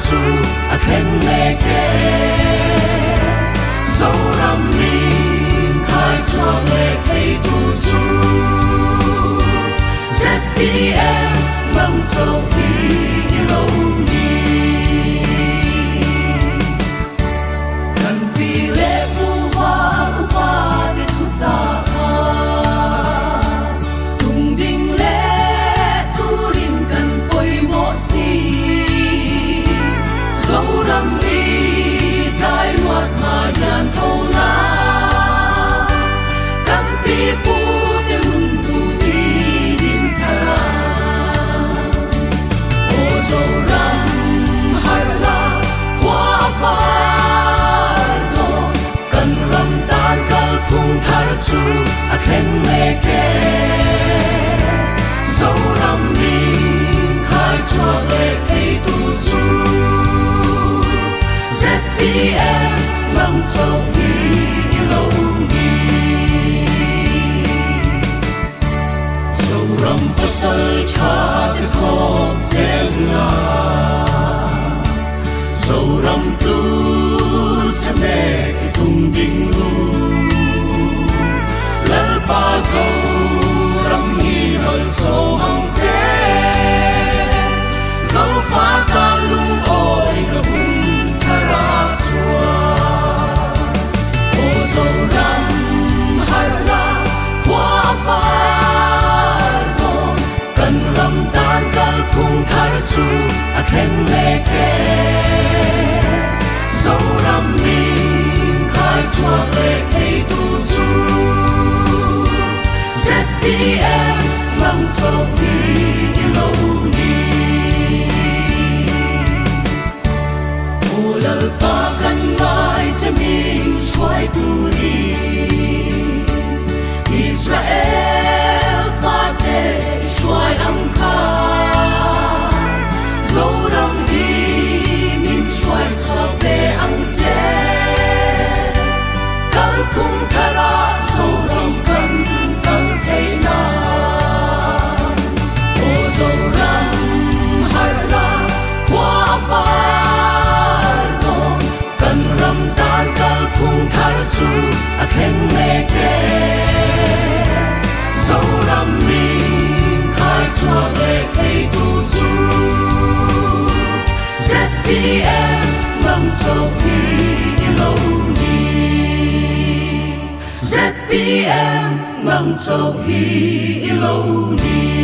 chu a khen me ke zo ram min khai chua le thei tu chu ZPM mang châu hi lâu ni kan pi le mu wa upa de tu cha chu a khen me ke zo ram min khai chua le thei tu chu ZPM mang châu hi lâu ni zo ram pasal cha de ko zel la zo ram tu che me ke tung ding lu ba zo ram hi mal so mang che zo fa ka lung oi ka hum thara chua o zo ram har la kwa fa do kan ram tan kal khung thar chu a khen me ke zo ram min khai chua le thei tu chu ZPM mang châu hi lâu ni ô lơ pa kan ngai che min shwai tu ni Israel fa te shwai am kha zo ram hi min shwai cha ve ang che kal kum thara zo ram kan chu a khen me ke zo ram min khai chua le thei tu chu ZPM mang châu hi lâu ni ZPM mang châu hi lâu ni